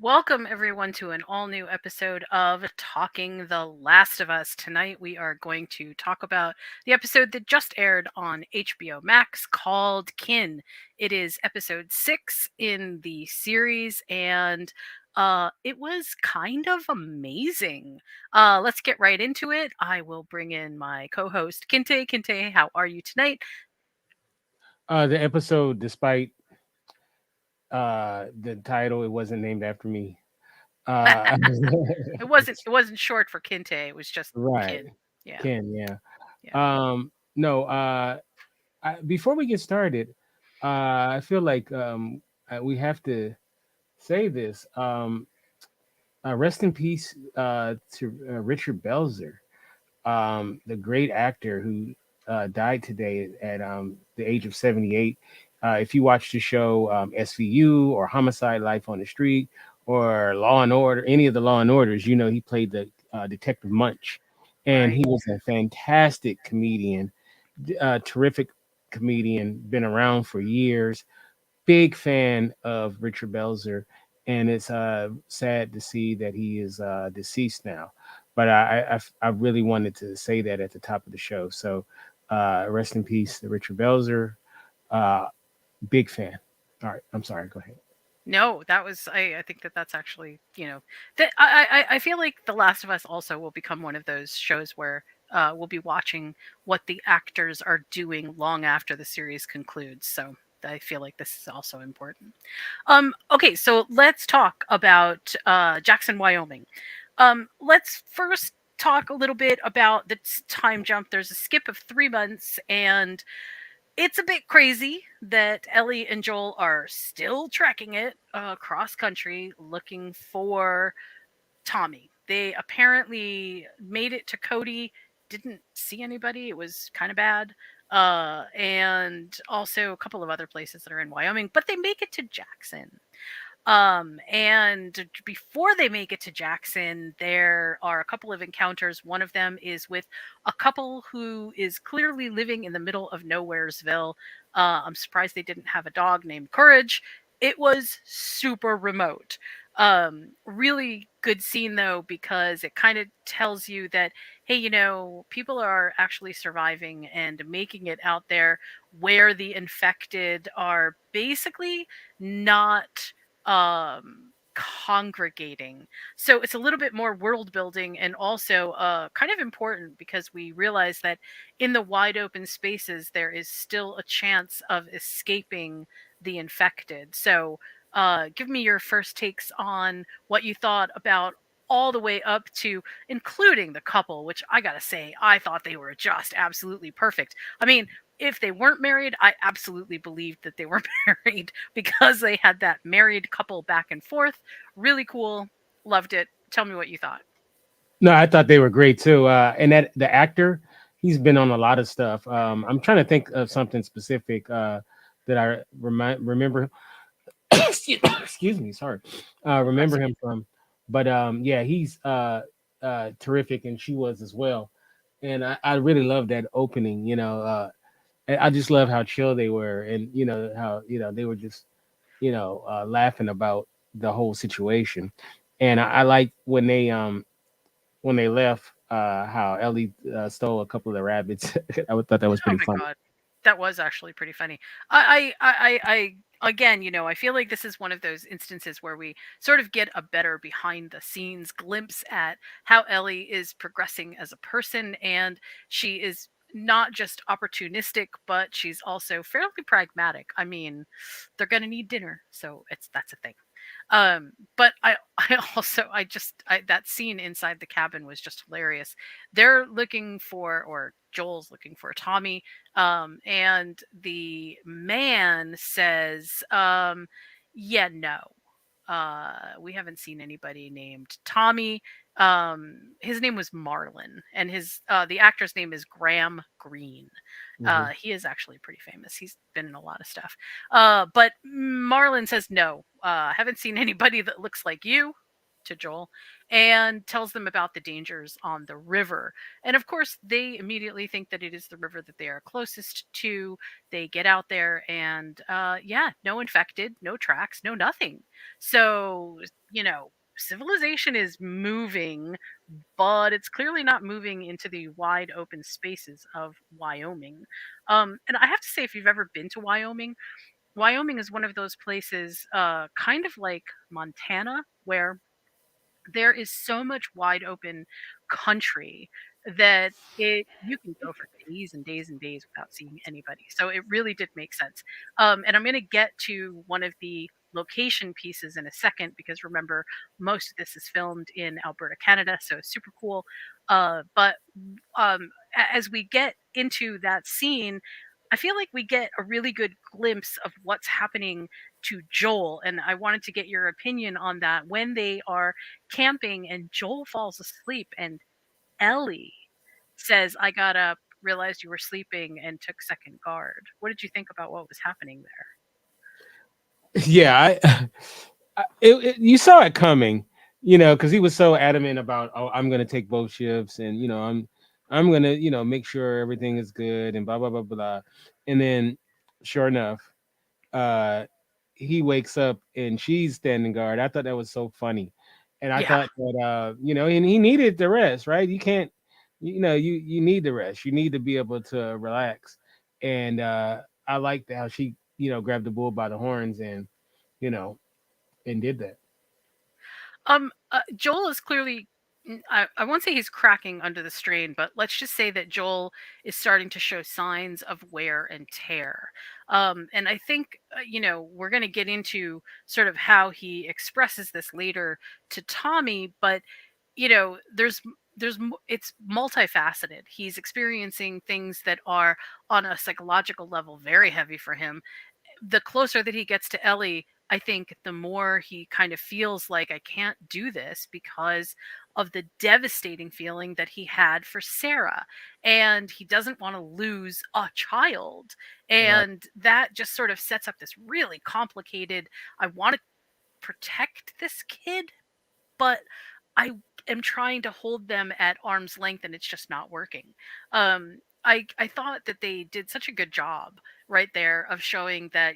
Welcome, everyone, to an all new episode of Talking the Last of Us. Tonight, we are going to talk about the episode that just aired on HBO Max called Kin. It is episode 6 in the series, and it was kind of amazing. Let's get right into it. I will bring in my co host, Kinte. Kinte, how are you tonight? The episode, despite the title, it wasn't named after me. Uh, it wasn't short for Kinte, it was just right, Kin. Yeah, Ken, yeah. yeah. No, before we get started, I feel like we have to say this. Rest in peace to Richard Belzer, the great actor who died today at the age of 78. If you watch the show SVU or Homicide: Life on the Street or Law and Order, any of the Law and Orders, you know he played the Detective Munch, and Right. he was a fantastic comedian, terrific comedian, been around for years. Big fan of Richard Belzer, and it's sad to see that he is deceased now. But I really wanted to say that at the top of the show. So rest in peace, to Richard Belzer. Uh, Big fan. All right, I'm sorry. Go ahead. No, that was I think that that's actually, that I feel like The Last of Us also will become one of those shows where we'll be watching what the actors are doing long after the series concludes. So I feel like this is also important. Okay, so let's talk about Jackson, Wyoming. Let's first talk a little bit about the time jump. There's a skip of 3 months, and it's a bit crazy that Ellie and Joel are still tracking it across country looking for Tommy. They apparently made it to Cody, didn't see anybody. It was kind of bad. And also a couple of other places that are in Wyoming, but they make it to Jackson. And before they make it to Jackson, there are a couple of encounters. One of them is with a couple who is clearly living in the middle of Nowheresville. I'm surprised they didn't have a dog named Courage. It was super remote. Really good scene though, because it kind of tells you that, hey, people are actually surviving and making it out there where the infected are basically not congregating. So it's a little bit more world building, and also kind of important because we realize that in the wide open spaces there is still a chance of escaping the infected. So give me your first takes on what you thought about all the way up to including the couple, which I gotta say, I thought they were just absolutely perfect. I mean, if they weren't married, I absolutely believed that they were married because they had that married couple back and forth. Really cool. Loved it. Tell me what you thought. No, I thought they were great too. And that the actor, he's been on a lot of stuff. I'm trying to think of something specific that I remember. Excuse me, sorry. Bless Remember you. him from, but yeah, he's terrific, and she was as well. And I really love that opening. And I just love how chill they were, and how they were just laughing about the whole situation. And I like when they left, how Ellie stole a couple of the rabbits. Thought that was Oh pretty my funny. god, that was actually pretty funny. Again, I feel like this is one of those instances where we sort of get a better behind the scenes glimpse at how Ellie is progressing as a person, and she is not just opportunistic, but she's also fairly pragmatic. I mean, they're gonna need dinner, so that's a thing. But I also that scene inside the cabin was just hilarious. They're looking for, or Joel's looking for Tommy, and the man says, yeah, no. We haven't seen anybody named Tommy. His name was Marlon, and his the actor's name is Graham Greene. Hmm. He is actually pretty famous. He's been in a lot of stuff. But Marlon says no. Haven't seen anybody that looks like you. to Joel and tells them about the dangers on the river. And of course, they immediately think that it is the river that they are closest to. They get out there and, yeah, no infected, no tracks, no nothing. So, civilization is moving, but it's clearly not moving into the wide open spaces of Wyoming. And I have to say, if you've ever been to Wyoming, Wyoming is one of those places, kind of like Montana, where there is so much wide open country that you can go for days and days and days without seeing anybody. So it really did make sense. And I'm going to get to one of the location pieces in a second because remember, most of this is filmed in Alberta, Canada, so super cool. But as we get into that scene, I feel like we get a really good glimpse of what's happening to Joel. And I wanted to get your opinion on that when they are camping and Joel falls asleep and Ellie says, I got up, realized you were sleeping, and took second guard. What did you think about what was happening there? Yeah, you saw it coming, because he was so adamant about, oh, I'm gonna take both shifts, and I'm gonna, make sure everything is good, and blah blah blah blah, and then, sure enough, uh, he wakes up and she's standing guard. I thought that was so funny, and I Yeah. thought that, and he needed the rest, right? You can't, you need the rest. You need to be able to relax, and I liked how she, grabbed the bull by the horns and you know and did that. Joel is clearly. I won't say he's cracking under the strain, but let's just say that Joel is starting to show signs of wear and tear. And I think, we're going to get into sort of how he expresses this later to Tommy, but, it's multifaceted. He's experiencing things that are on a psychological level very heavy for him. The closer that he gets to Ellie, I think the more he kind of feels like I can't do this because of the devastating feeling that he had for Sarah. And he doesn't want to lose a child. Right. And that just sort of sets up this really complicated, I want to protect this kid, but I am trying to hold them at arm's length and it's just not working. I thought that they did such a good job right there of showing that,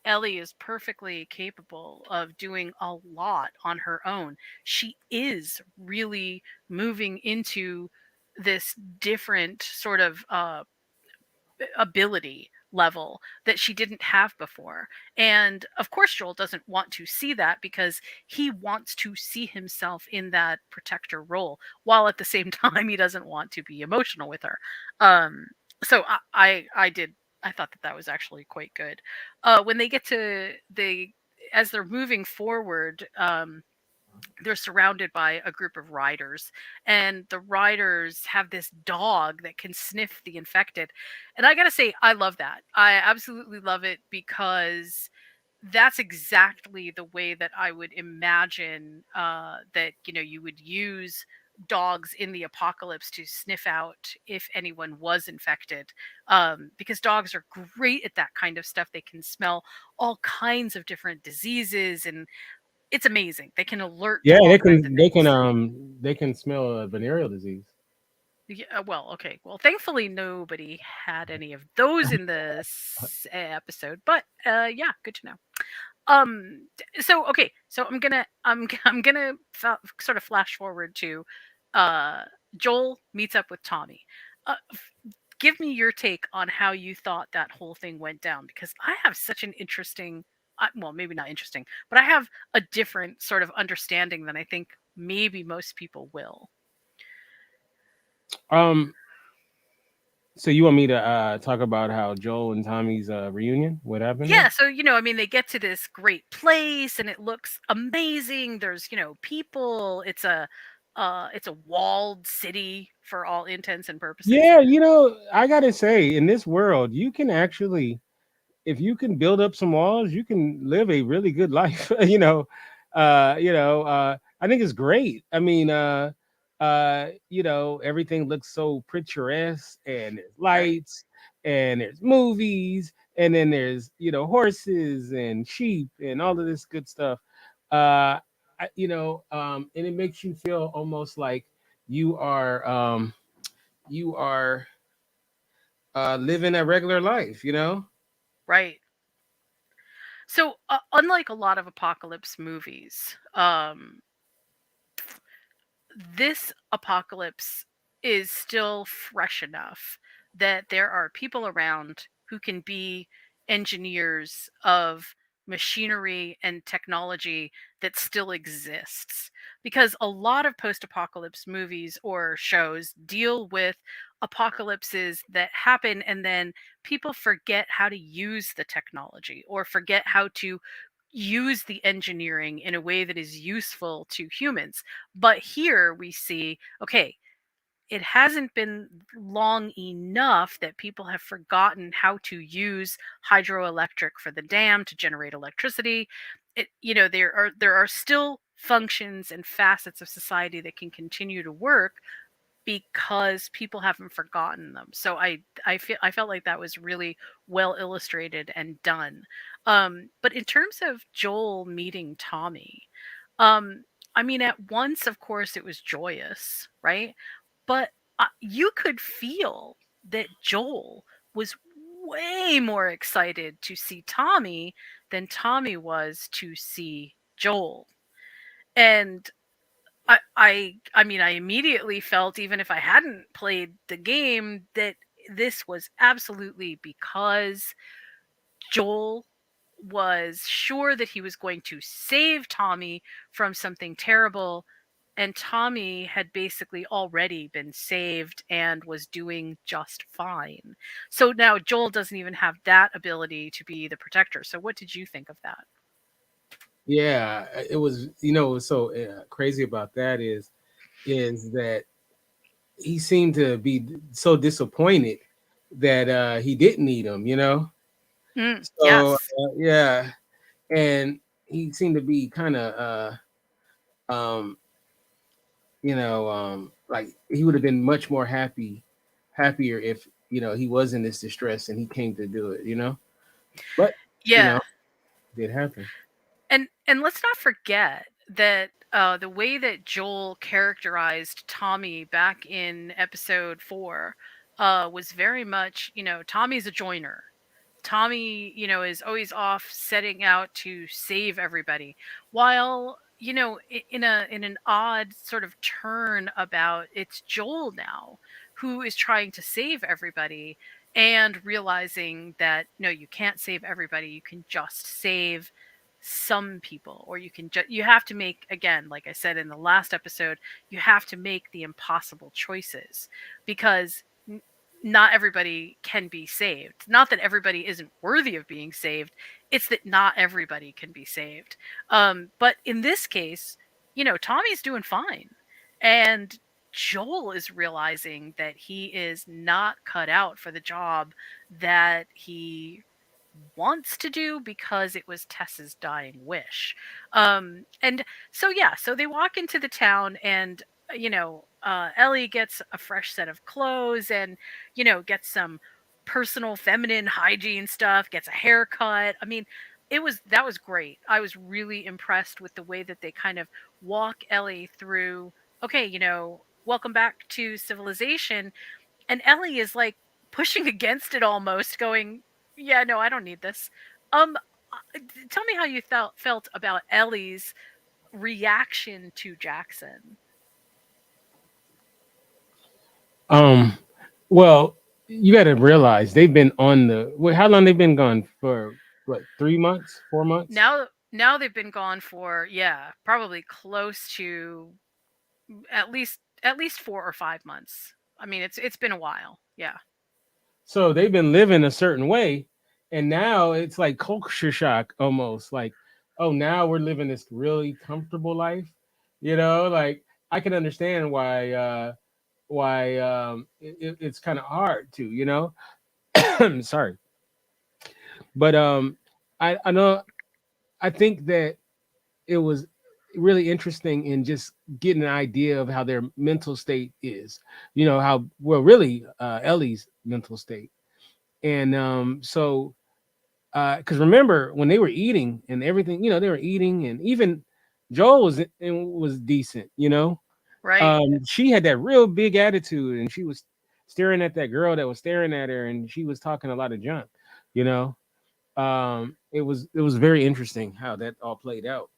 Ellie is perfectly capable of doing a lot on her own. She is really moving into this different sort of ability level that she didn't have before. And of course, Joel doesn't want to see that because he wants to see himself in that protector role, while at the same time, he doesn't want to be emotional with her. Um, so I thought that that was actually quite good. When they get to as they're moving forward, they're surrounded by a group of riders, and the riders have this dog that can sniff the infected. And I gotta say, I love that. I absolutely love it because that's exactly the way that I would imagine that you would use dogs in the apocalypse to sniff out if anyone was infected, because dogs are great at that kind of stuff. They can smell all kinds of different diseases, and it's amazing. They can alert Yeah, to all they kinds of can they can things. they can smell a venereal disease. Yeah, well, okay. Well, thankfully nobody had any of those in this episode, but yeah, good to know. So okay, so I'm gonna sort of flash forward to uh Joel meets up with Tommy. Give me your take on how you thought that whole thing went down because I have such an interesting, well, maybe not interesting, but I have a different sort of understanding than I think maybe most people will. Um, so you want me to talk about how Joel and Tommy's reunion? What happened Yeah, there? so I mean, they get to this great place and it looks amazing. There's, people. It's a walled city for all intents and purposes. Yeah, I gotta say, in this world, you can actually, if you can build up some walls, you can live a really good life. I think it's great. I mean, everything looks so picturesque, and there's Right? lights, and there's movies, and then there's horses and sheep and all of this good stuff. Uh, and it makes you feel almost like you are you are living a regular life, you know. Right. So, unlike a lot of apocalypse movies, this apocalypse is still fresh enough that there are people around who can be engineers of machinery and technology that still exists. Because a lot of post apocalypse movies or shows deal with apocalypses that happen and then people forget how to use the technology or forget how to use the engineering in a way that is useful to humans. But here we see, okay, it hasn't been long enough that people have forgotten how to use hydroelectric for the dam to generate electricity. There are still functions and facets of society that can continue to work because people haven't forgotten them. So I felt like that was really well illustrated and done. But in terms of Joel meeting Tommy, um, I mean, at once, of course, it was joyous, right? But you could feel that Joel was way more excited to see Tommy than Tommy was to see Joel. And I mean, I immediately felt, even if I hadn't played the game, that this was absolutely because Joel was sure that he was going to save Tommy from something terrible, and Tommy had basically already been saved and was doing just fine. So now Joel doesn't even have that ability to be the protector. So what did you think of that? Yeah, it was. What's so crazy about that is that he seemed to be so disappointed that he didn't need him. So Yes. yeah, and he seemed to be kind of um, like he would have been much more happier if he was in this distress and he came to do it. But you Yeah. know, it did happen. And let's not forget that the way that Joel characterized Tommy back in episode 4 was very much, Tommy's a joiner. Tommy, is always off setting out to save everybody. While, in an odd sort of turn about it's Joel now who is trying to save everybody and realizing that no, you can't save everybody. You can just save some people, or you have to make, again, like I said in the last episode, you have to make the impossible choices because not everybody can be saved. Not that everybody isn't worthy of being saved, it's that not everybody can be saved. But in this case, Tommy's doing fine. And Joel is realizing that he is not cut out for the job that he wants to do because it was Tess's dying wish. And so, yeah, so they walk into the town and Ellie gets a fresh set of clothes and gets some personal feminine hygiene stuff, gets a haircut. I mean, that was great. I was really impressed with the way that they kind of walk Ellie through, okay, welcome back to civilization, and Ellie is like pushing against it almost, going, "Yeah, no, I don't need this." Tell me how you felt about Ellie's reaction to Jackson. Um, well, you got to realize they've been on the. How long they've been gone for? What, 3 months, 4 months? Now they've been gone for, yeah, probably close to at least 4 or 5 months. I mean, it's been a while. Yeah. So they've been living a certain way, and now it's like culture shock almost. Like, oh, now we're living this really comfortable life. Like I can understand why it's kind of hard to. Sorry, but I know I think that it was really interesting in just getting an idea of how their mental state is. How well really Ellie's mental state, and because remember when they were eating and everything, they were eating, and even Joel was decent, you know. Right. She had that real big attitude, and she was staring at that girl that was staring at her, and she was talking a lot of junk, you know. It was very interesting how that all played out.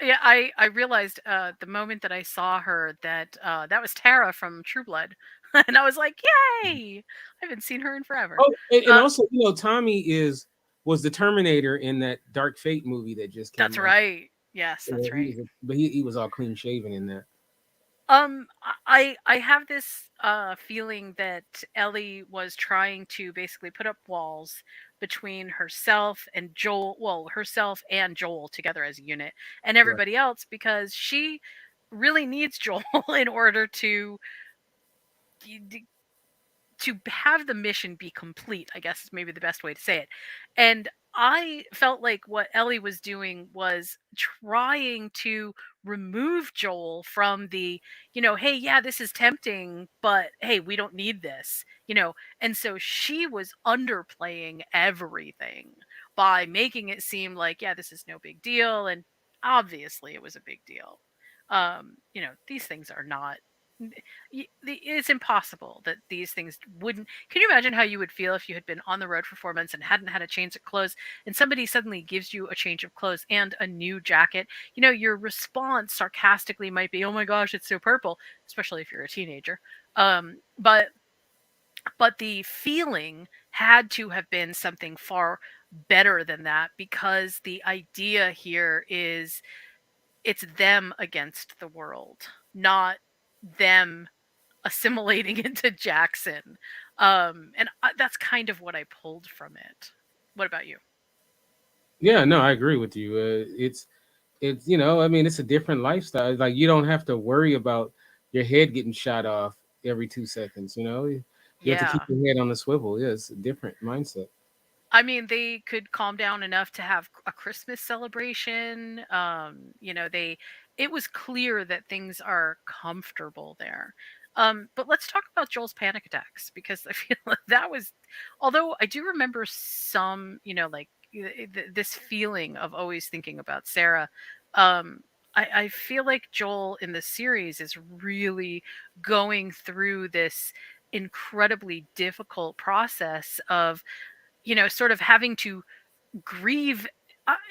Yeah, I realized the moment that I saw her that that was Tara from True Blood, and I was like, "Yay! I haven't seen her in forever." Oh, and Uh, also, Tommy was the Terminator in that Dark Fate movie that just that's came out. right. Yes, Yeah, that's right. but he was all clean shaven in that. I have this feeling that Ellie was trying to basically put up walls between herself and Joel, well, herself and Joel together as a unit, and Right. everybody else because she really needs Joel in order to have the mission be complete, I guess is maybe the best way to say it. And I felt like what Ellie was doing was trying to remove Joel from the, hey, yeah, this is tempting, but hey, we don't need this. And so she was underplaying everything by making it seem like, yeah, this is no big deal. And obviously it was a big deal. These things are not it's impossible that these things wouldn't. Can you imagine how you would feel if you had been on the road for 4 months and hadn't had a change of clothes, and somebody suddenly gives you a change of clothes and a new jacket? Your response sarcastically might be, "Oh my gosh, it's so purple," especially if you're a teenager. But the feeling had to have been something far better than that, because the idea here is it's them against the world, not them assimilating into Jackson. And that's kind of what I pulled from it. What about you? Yeah, no, I agree with you. It's I mean, it's a different lifestyle. Like, you don't have to worry about your head getting shot off every 2 seconds. You have to keep Yeah. your head on the swivel. Yeah, it's a different mindset. I mean, they could calm down enough to have a Christmas celebration. It was clear that things are comfortable there. But let's talk about Joel's panic attacks, because I feel like that was, although I do remember some, like this feeling of always thinking about Sarah. I feel like Joel in the series is really going through this incredibly difficult process of sort of having to grieve.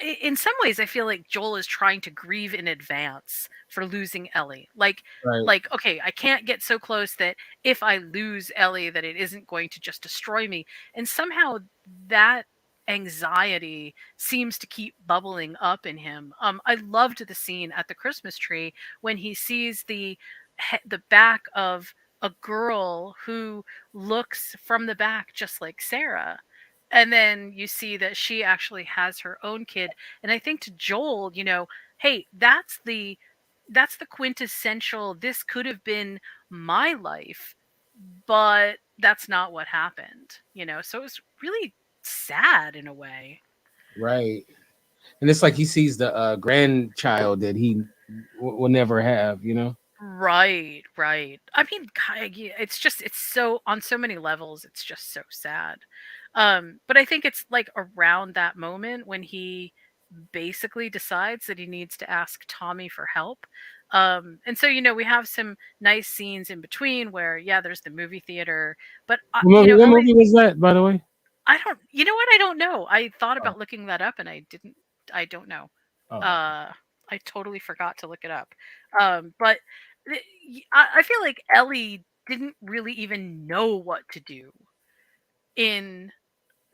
In some ways, I feel like Joel is trying to grieve in advance for losing Ellie. Right. Okay, I can't get so close that if I lose Ellie, that it isn't going to just destroy me. And somehow that anxiety seems to keep bubbling up in him. I loved the scene at the Christmas tree when he sees the back of a girl who looks from the back just like Sarah, and then you see that she actually has her own kid. And I think to Joel, hey, that's the quintessential, this could have been my life, but that's not what happened. So it was really sad in a way. Right. And it's like he sees the grandchild that he will never have. Right, right. I mean, yeah, it's so, on so many levels, it's just so sad. But I think it's like around that moment when he basically decides that he needs to ask Tommy for help. And so we have some nice scenes in between where, yeah, there's the movie theater, but What Ellie, movie was that, by the way? I don't, you know what, I don't know. I thought Oh, about looking that up and I don't know. oh, Uh, I totally forgot to look it up. But I feel like Ellie didn't really even know what to do in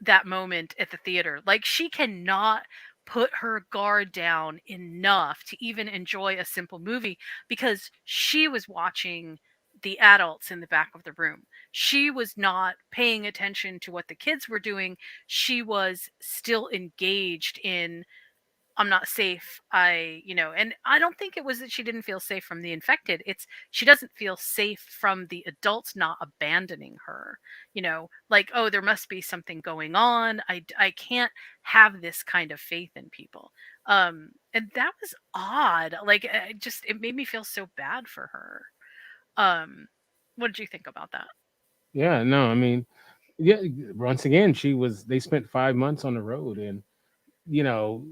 that moment at the theater. Like, she cannot put her guard down enough to even enjoy a simple movie, because she was watching the adults in the back of the room. She was not paying attention to what the kids were doing. She was still engaged in, I'm not safe. And I don't think it was that she didn't feel safe from the infected. It's she doesn't feel safe from the adults not abandoning her. Like, oh, there must be something going on. I can't have this kind of faith in people. And that was odd. Like, it made me feel so bad for her. What did you think about that? yeah. No, I mean, yeah. Once again, they spent 5 months on the road, and you know,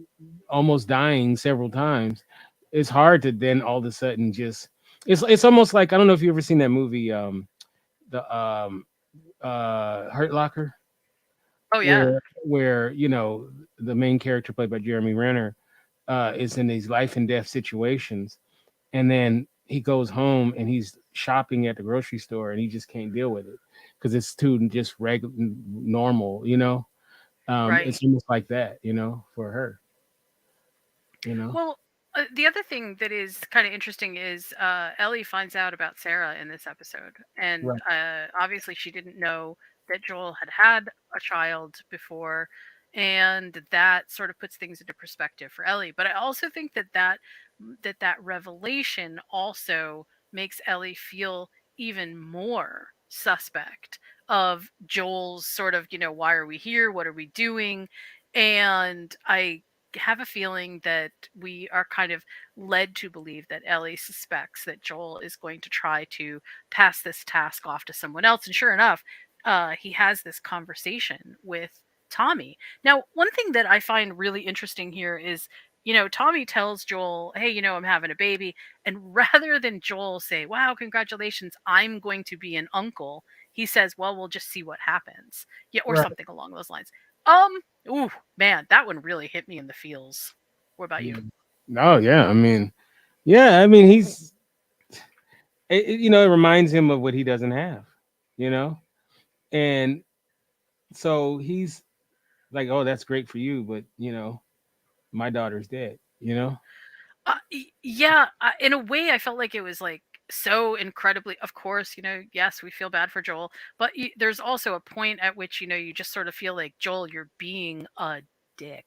almost dying several times. it's hard to then all of a sudden just it's almost like I don't know if you ever seen that movie the Hurt Locker Oh yeah, where the main character played by Jeremy Renner is in these life and death situations, and then he goes home and he's shopping at the grocery store and he just can't deal with it because it's too just regular normal, right. it's almost like that, for her, you know. Well, the other thing that is kind of interesting is Ellie finds out about Sarah in this episode, and Right. obviously she didn't know that Joel had had a child before, and that sort of puts things into perspective for Ellie. But I also think that revelation also makes Ellie feel even more suspect of Joel's sort of, why are we here? What are we doing? And I have a feeling that we are kind of led to believe that Ellie suspects that Joel is going to try to pass this task off to someone else. And sure enough, he has this conversation with Tommy. Now, one thing that I find really interesting here is, Tommy tells Joel, hey, I'm having a baby. And rather than Joel say, wow, congratulations, I'm going to be an uncle, he says, well, we'll just see what happens. Yeah, or Right. something along those lines. Um, Ooh, man, that one really hit me in the feels. What about you? Yeah. No, yeah. I mean, it reminds him of what he doesn't have, you know, and so he's like, oh, that's great for you, but my daughter's dead, Yeah, in a way, I felt like it was like so incredibly. Of course, yes, we feel bad for Joel, but there's also a point at which you just sort of feel like Joel, you're being a dick.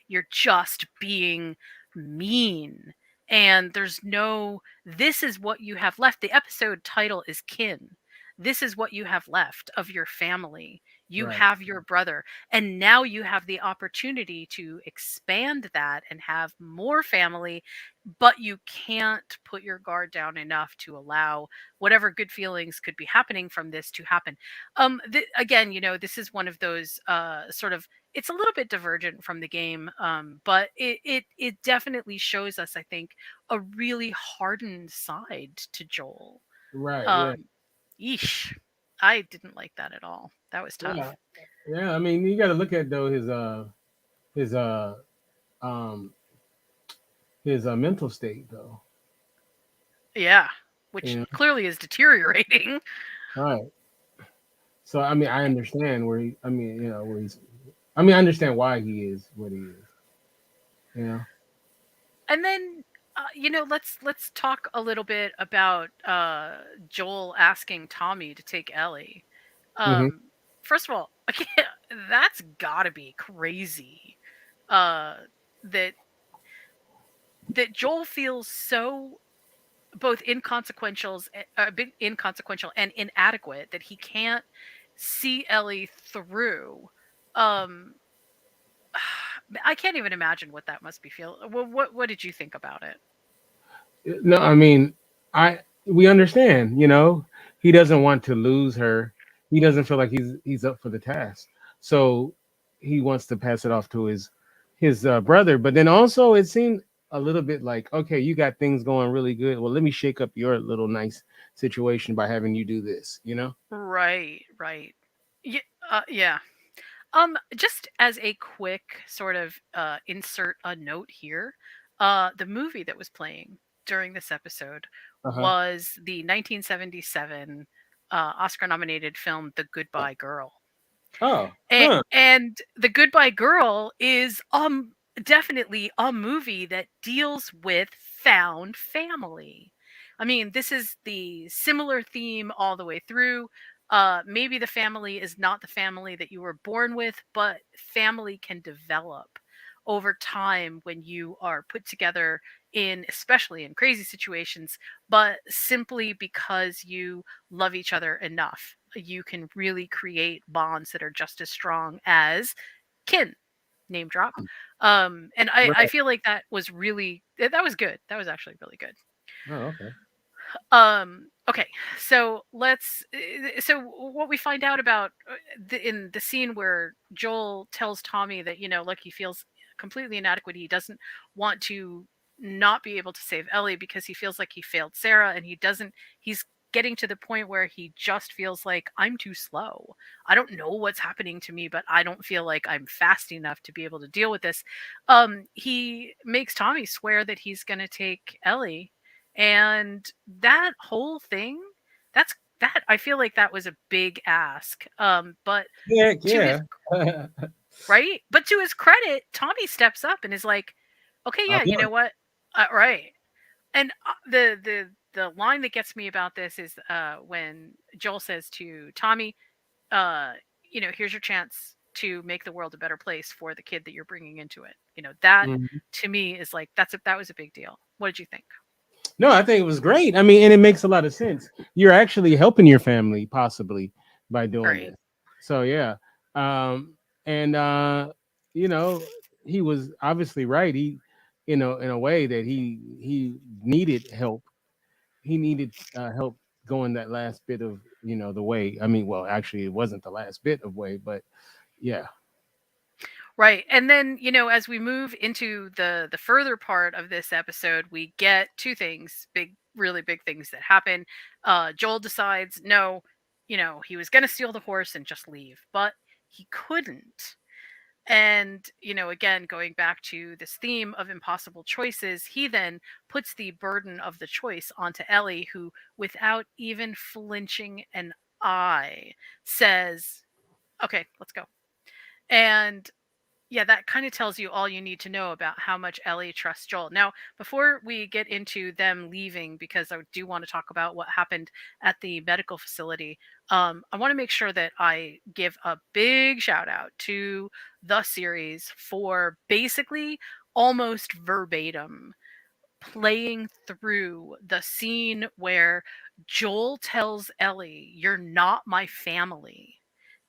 You're just being mean, and there's no. This is what you have left. The episode title is Kin. This is what you have left of your family. You Right. have your brother, and now you have the opportunity to expand that and have more family, but you can't put your guard down enough to allow whatever good feelings could be happening from this to happen. Again, this is one of those sort of, it's a little bit divergent from the game, but it definitely shows us, I think, a really hardened side to Joel. Right. Yeah. um Yeesh, I didn't like that at all. That was Yeah. tough. Yeah. I mean, you got to look at though his um his mental state though. Yeah, You which know. clearly is deteriorating. Right. So I mean, I understand where he. I mean, where he's. I mean, I understand why he is what he is. You know. And then let's talk a little bit about Joel asking Tommy to take Ellie. Hmm. um First of all, that's got to be crazy, uh that Joel feels so both bit inconsequential and inadequate that he can't see Ellie through. um I can't even imagine what that must be feel. What did you think about it? No, I mean, I we understand. He doesn't want to lose her. He doesn't feel like he's up for the task. So he wants to pass it off to his brother. But then also, it seemed a little bit like, okay, you got things going really good. Well, let me shake up your little nice situation by having you do this. Right, right. Yeah, yeah. Just as a quick sort of insert a note here, the movie that was playing during this episode Uh huh. was the 1977 Oscar-nominated film The Goodbye Girl. Oh, And huh. The Goodbye Girl is definitely a movie that deals with found family. I mean, this is the similar theme all the way through. Maybe the family is not the family that you were born with, but family can develop over time when you are put together in, especially in crazy situations, but simply because you love each other enough, you can really create bonds that are just as strong as kin. Name drop. And I Right. feel like that was really, that was good. That was actually really good. Oh, okay. Okay, so so what we find out about in the scene where Joel tells Tommy that, look, he feels completely inadequate, he doesn't want to not be able to save Ellie because he feels like he failed Sarah, and he's getting to the point where he just feels like I'm too slow. I don't know what's happening to me, but I don't feel like I'm fast enough to be able to deal with this. He makes Tommy swear that he's going to take Ellie, and that whole thing, that I feel like that was a big ask. But Yeah, to his yeah. right, but to his credit, Tommy steps up and is like, "Okay, I'll yeah, do you know it. what, right." And the line that gets me about this is when Joel says to Tommy, uh, "Here's your chance to make the world a better place for the kid that you're bringing into it." That Mhm. to me is like that was a big deal. What did you think? No, I think it was great. I mean, and it makes a lot of sense. You're actually helping your family possibly by doing Right. this. So yeah. Um and you know, he was obviously right. He in a way that he needed help. He needed help going that last bit of, the way. I mean, well, actually it wasn't the last bit of way, but yeah. Right. And then, as we move into the further part of this episode, we get two things, big really big things that happen. Joel decides no, he was going to steal the horse and just leave, but he couldn't. And, again, going back to this theme of impossible choices, he then puts the burden of the choice onto Ellie, who, without even flinching an eye, says, "Okay, let's go." And yeah, that kind of tells you all you need to know about how much Ellie trusts Joel. Now, before we get into them leaving, because I do want to talk about what happened at the medical facility, I want to make sure that I give a big shout out to the series for basically almost verbatim playing through the scene where Joel tells Ellie, "You're not my family,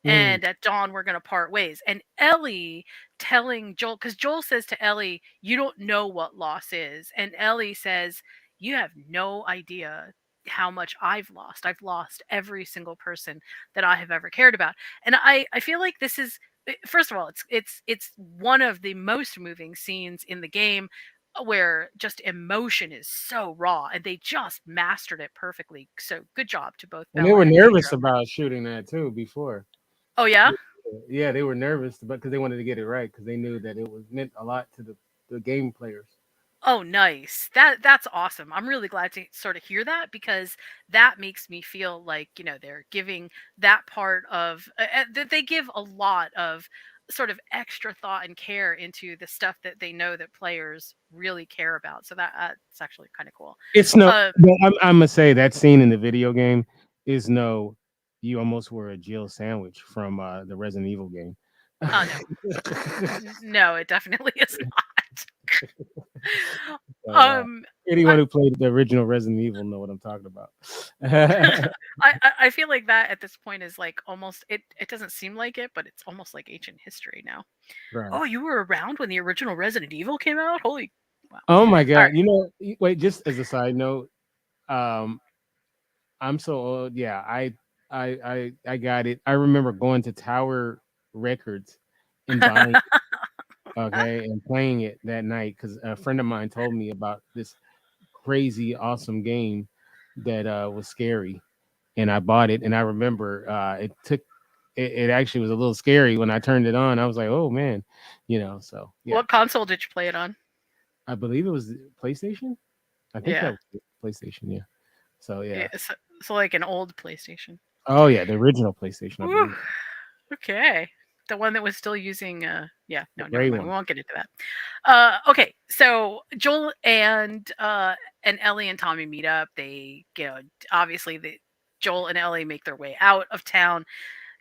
Mm, and at dawn we're going to part ways." And Ellie telling Joel, because Joel says to Ellie, "You don't know what loss is," and Ellie says, "You have no idea how much I've lost every single person that I have ever cared about." And I feel like this is, first of all, it's one of the most moving scenes in the game, where just emotion is so raw, and they just mastered it perfectly. So good job to both and they Bella were and nervous Pedro. about shooting that too before. Oh yeah. Yeah, they were nervous, but because they wanted to get it right, because they knew that it was meant a lot to the game players. Oh, nice. That's awesome. I'm really glad to sort of hear that, because that makes me feel like, they're giving that part of that they give a lot of sort of extra thought and care into the stuff that they know that players really care about. So that's actually kind of cool. It's no, Um but I'm gonna say that scene in the video game is no. You almost were a Jill sandwich from the Resident Evil game. oh no. No, it definitely is So, not. anyone I, who played the original Resident Evil know what I'm talking about. I feel like that at this point is like almost, it doesn't seem like it, but it's almost like ancient history now. Right. Oh, you were around when the original Resident Evil came out? Holy wow. Oh my All god! right. Wait. Just as a side note, um, I'm so old. Yeah, I got it. I remember going to Tower Records and buying, okay, and playing it that night because a friend of mine told me about this crazy awesome game that was scary, and I bought it. And I remember it actually was a little scary when I turned it on. I was like, oh man, So yeah, What console did you play it on? I believe it was PlayStation. I think that Yeah. was PlayStation. Yeah. So Yeah. yeah. So like an old PlayStation. Oh yeah, the original PlayStation, I Whew. believe. Okay. The one that was still using yeah, The no, never gray mind. We one. won't get into that. Okay. So Joel and Ellie and Tommy meet up. They, obviously the Joel and Ellie make their way out of town.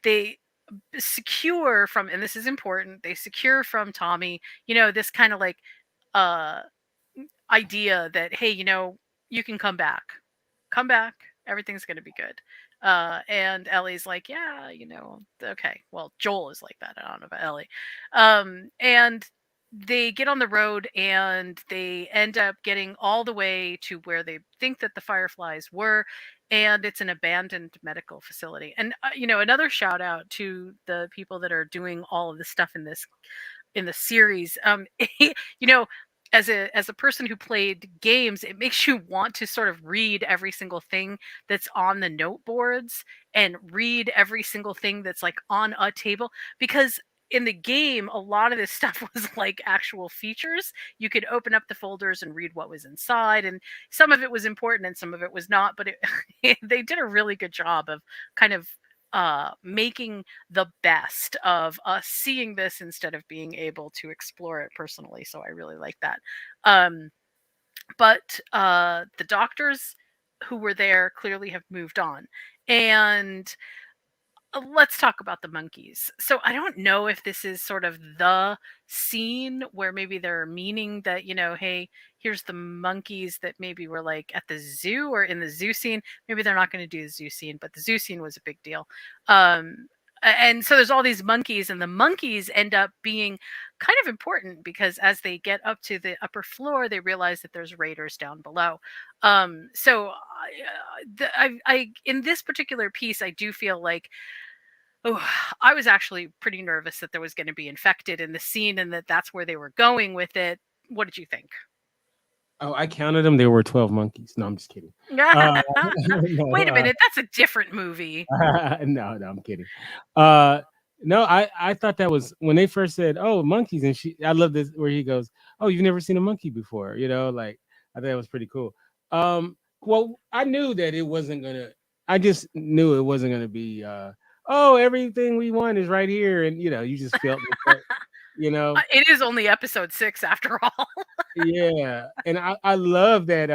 They secure from, and this is important, they secure from Tommy, this kind of like uh idea that, hey, you can come back. Come back. Everything's going to be good. And Ellie's like, yeah, okay. Well, Joel is like that. I don't know about Ellie. And they get on the road and they end up getting all the way to where they think that the Fireflies were. And it's an abandoned medical facility. And, another shout out to the people that are doing all of the stuff in the series. You know, as a person who played games, it makes you want to sort of read every single thing that's on the note boards and read every single thing that's like on a table, because in the game a lot of this stuff was like actual features. You could open up the folders and read what was inside, and some of it was important and some of it was not, but they did a really good job of kind of making the best of us seeing this instead of being able to explore it personally. So I really like that. Um, but the doctors who were there clearly have moved on. And let's talk about the monkeys. So I don't know if this is sort of the scene where maybe they're meaning that, hey, here's the monkeys that maybe were like at the zoo or in the zoo scene. Maybe they're not going to do the zoo scene, but the zoo scene was a big deal. And so there's all these monkeys, and the monkeys end up being kind of important because as they get up to the upper floor, they realize that there's raiders down below. So in this particular piece, I do feel like, oh, I was actually pretty nervous that there was going to be infected in the scene and that that's where they were going with it. What did you think? Oh, I counted them. There were 12 monkeys. No, I'm just kidding. Uh, Wait a no, minute, that's a different movie. no, I'm kidding. Uh, no, I thought that was when they first said, "Oh, monkeys," and I love this where he goes, "Oh, you've never seen a monkey before," like I thought it was pretty cool. Well, I knew that it wasn't gonna. I just knew it wasn't gonna be. Oh, everything we want is right here, and you just felt that, you know. It is only episode 6 after all. Yeah, and I love that.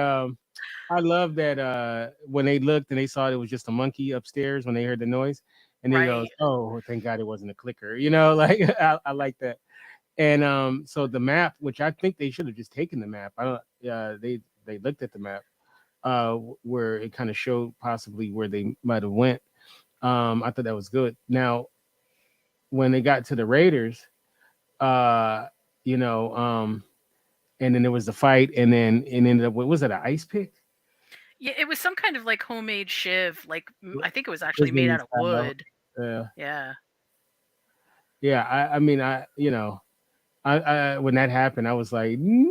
I love that when they looked and they saw it was just a monkey upstairs when they heard the noise, and he goes, Right. "Oh, thank God it wasn't a clicker." Like I like that. And so the map, which I think they should have just taken the map. I don't. They looked at the map, where it kind of showed possibly where they might have went. I thought that was good. Now, when they got to the Raiders, uh, you know, and then there was the fight, and then it ended up. What was it? An ice pick? Yeah, it was some kind of like homemade shiv. Like I think it was actually made Prison out of style. wood. Yeah, Yeah. yeah. I mean, I when that happened, I was like, no,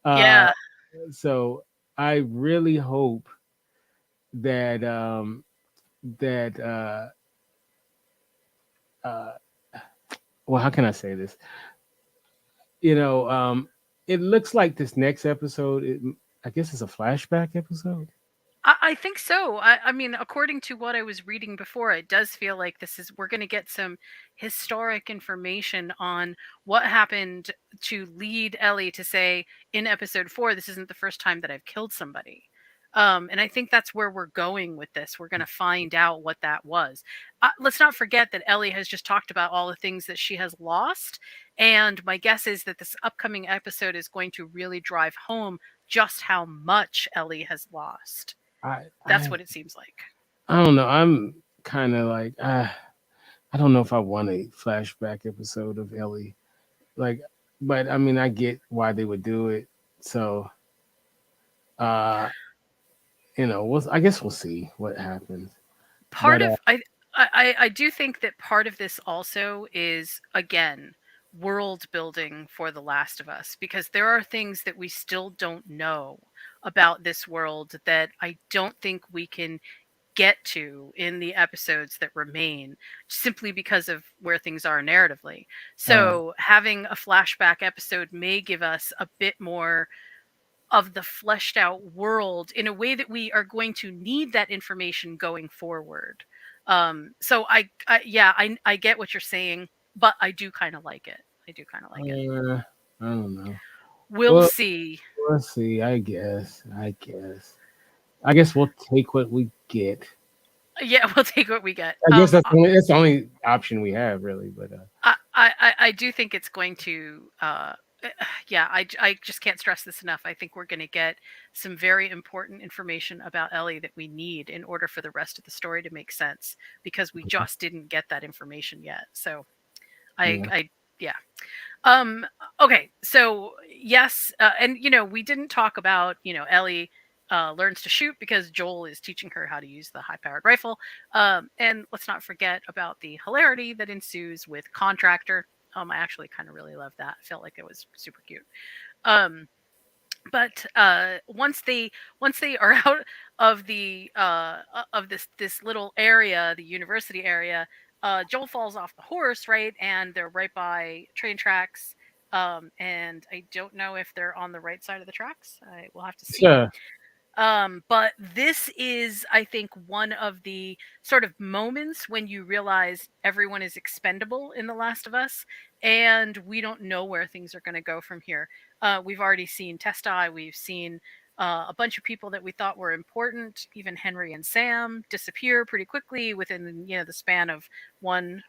Uh, Yeah. so I really hope that that uh, well, how can I say this? You know, it looks like this next episode. I guess it's a flashback episode. I think so. I mean, according to what I was reading before, it does feel like we're going to get some historic information on what happened to lead Ellie to say in episode 4, this isn't the first time that I've killed somebody. And I think that's where we're going with this. We're going to find out what that was. Let's not forget that Ellie has just talked about all the things that she has lost. And my guess is that this upcoming episode is going to really drive home just how much Ellie has lost. I That's I what it seems like. I don't know. I'm kind of like I don't know if I want a flashback episode of Ellie. Like, but I mean, I get why they would do it. So, uh, I guess we'll see what happens. Part But of I do think that part of this also is, again, world building for The Last of Us, because there are things that we still don't know about this world that I don't think we can get to in the episodes that remain, simply because of where things are narratively. uh, So having a flashback episode may give us a bit more of the fleshed out world in a way that we are going to need that information going forward. So I get what you're saying, but I do kind of like it. I do kind of like it. I don't know. We'll Well, see. we'll see. I guess. I guess we'll take what we get. Yeah, we'll take what we get. I guess that's the only option we have, really. But I do think it's going to. Yeah, I just can't stress this enough. I think we're going to get some very important information about Ellie that we need in order for the rest of the story to make sense, because we just didn't get that information yet. So yeah, I yeah. Um, okay, so yes, and we didn't talk about Ellie learns to shoot because Joel is teaching her how to use the high-powered rifle. And let's not forget about the hilarity that ensues with Contractor. I actually kind of really loved that. I felt like it was super cute. Um, but once they are out of the of this little area, the university area, Joel falls off the horse, right, and they're right by train tracks. And I don't know if they're on the right side of the tracks. I will have to see. Sure. But this is, I think, one of the sort of moments when you realize everyone is expendable in The Last of Us, and we don't know where things are going to go from here. We've already seen Testai, we've seen a bunch of people that we thought were important, even Henry and Sam, disappear pretty quickly within the span of one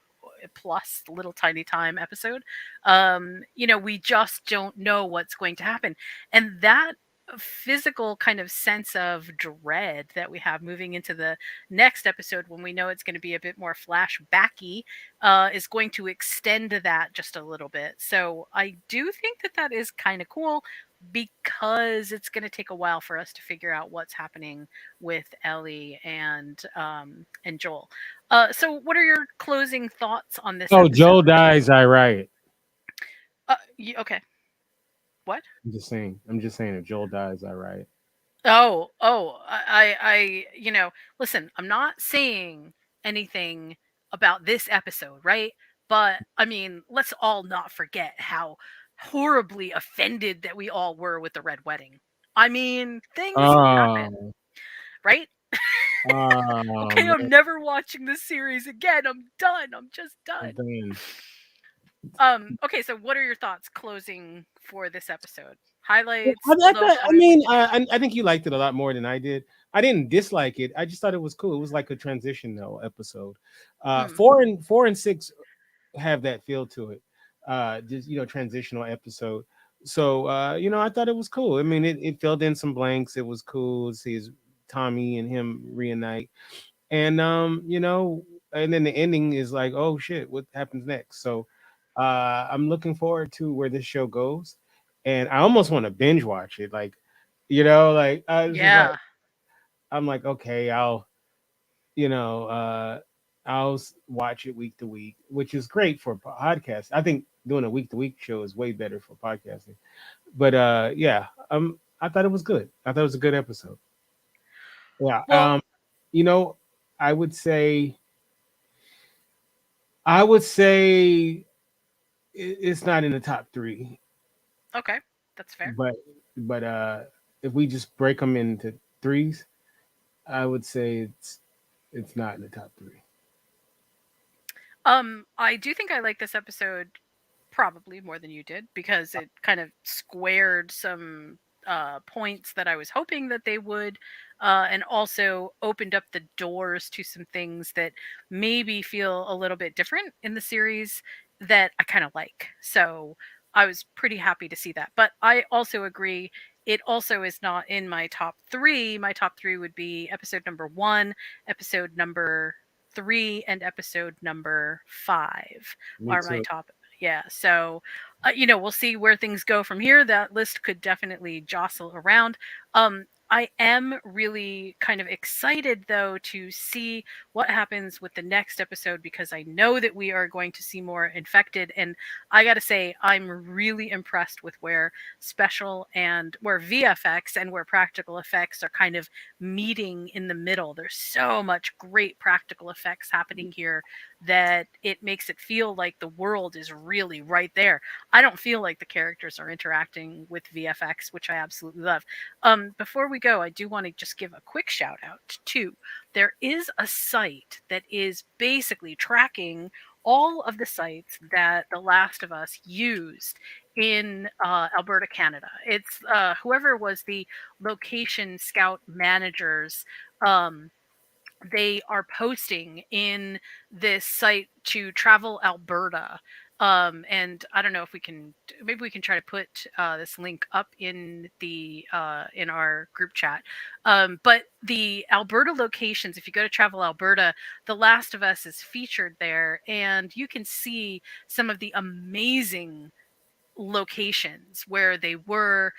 plus little tiny time episode. We just don't know what's going to happen, and that physical kind of sense of dread that we have moving into the next episode when we know it's going to be a bit more flashbacky is going to extend that just a little bit. So I do think that that is kind of cool because it's going to take a while for us to figure out what's happening with Ellie and Joel. So what are your closing thoughts on this Oh, Joel episode? dies. I write. Okay. What? I'm just saying. If Joel dies, I write. Listen, I'm not saying anything about this episode, right? But I mean, let's all not forget how horribly offended that we all were with the Red Wedding. I mean, things happen, Oh, right? Okay, I'm man, never watching this series again. I'm done. I'm just done. then Okay, so what are your thoughts closing for this episode? Highlights, low I points? mean, I think you liked it a lot more than I did. I didn't dislike it. I just thought it was cool. It was like a transitional episode. Mm, Four and six have that feel to it. Just transitional episode. So I thought it was cool. I mean, it filled in some blanks. It was cool to see his Tommy and him reunite. And and then the ending is like, oh shit, what happens next? So I'm looking forward to where this show goes. And I almost want to binge watch it. Like, like I was just like, yeah. I'm like, okay, you know, uh, watch it week to week, which is great for podcast. I think doing a week to week show is way better for podcasting. But yeah, I thought it was good. I thought it was a good episode. Yeah. Well, You know, I would say, I would say it's not in the top three, okay, that's fair. but but if we just break them into threes, I would say it's not in the top three. I do think I like this episode probably more than you did because it kind of squared some points that I was hoping that they would, and also opened up the doors to some things that maybe feel a little bit different in the series that I kind of like. So I was pretty happy to see that. But I also agree. It also is not in my top three. My top three would be episode number one, episode number three, and episode number five Me are my too. top. Yeah, so we'll see where things go from here. That list could definitely jostle around. I am really kind of excited though to see what happens with the next episode because I know that we are going to see more infected, and I got to say I'm really impressed with where special and where VFX and where practical effects are kind of meeting in the middle. There's so much great practical effects happening here that it makes it feel like the world is really right there. I don't feel like the characters are interacting with VFX, which I absolutely love. Before we go, I do want to just give a quick shout out to there is a site that is basically tracking all of the sites that The Last of Us used in Alberta, Canada. It's whoever was the location scout managers. They are posting in this site to Travel Alberta. And I don't know if we can, maybe we can try to put this link up in our group chat. But the Alberta locations, if you go to Travel Alberta, The Last of Us is featured there, and you can see some of the amazing locations where they were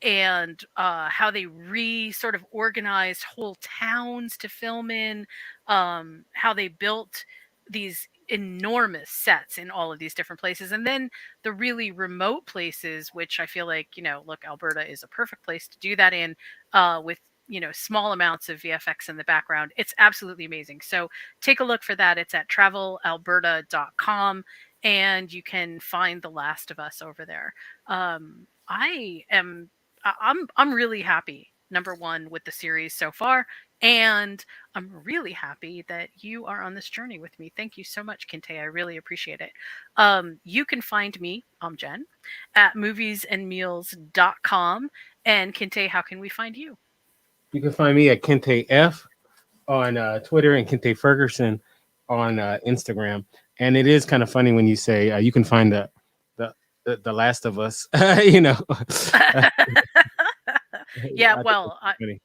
and how they sort of organized whole towns to film in, how they built these enormous sets in all of these different places, and then the really remote places, which I feel like, look, Alberta is a perfect place to do that in, with small amounts of VFX in the background. It's absolutely amazing. So take a look for that. It's at travelalberta.com, and you can find The Last of Us over there. I'm really happy, number one, with the series so far, and I'm really happy that you are on this journey with me. Thank you so much, Kinte. I really appreciate it. You can find me, I'm Jen, at moviesandmeals.com. And Kinte, how can we find you? You can find me at Kente F on Twitter and Kente Ferguson on Instagram. And it is kind of funny when you say you can find the Last of Us. Yeah, I think well, it's funny.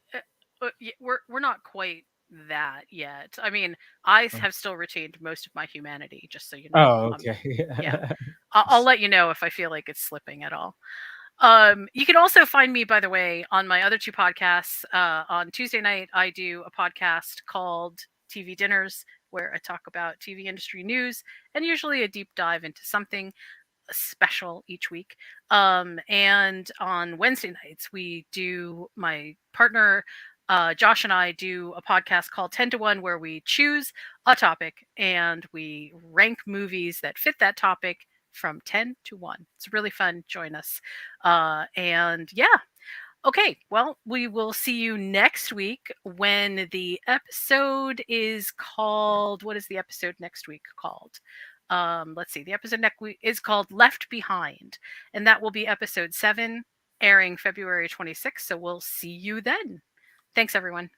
we're not quite that yet. I mean, I Oh, have still retained most of my humanity, just so you know. okay. Yeah, I'll let you know if I feel like it's slipping at all. You can also find me, by the way, on my other two podcasts. On Tuesday night, I do a podcast called TV Dinners, where I talk about TV industry news and usually a deep dive into something special each week. And on Wednesday nights, my partner, Josh, and I do a podcast called 10 to 1, where we choose a topic and we rank movies that fit that topic from 10 to 1. It's really fun. Join us. And yeah. Okay, well, we will see you next week when the episode is called. What is the episode next week called? Let's see. The episode next week is called Left Behind, and that will be episode 7, airing February 26th. So we'll see you then. Thanks, everyone.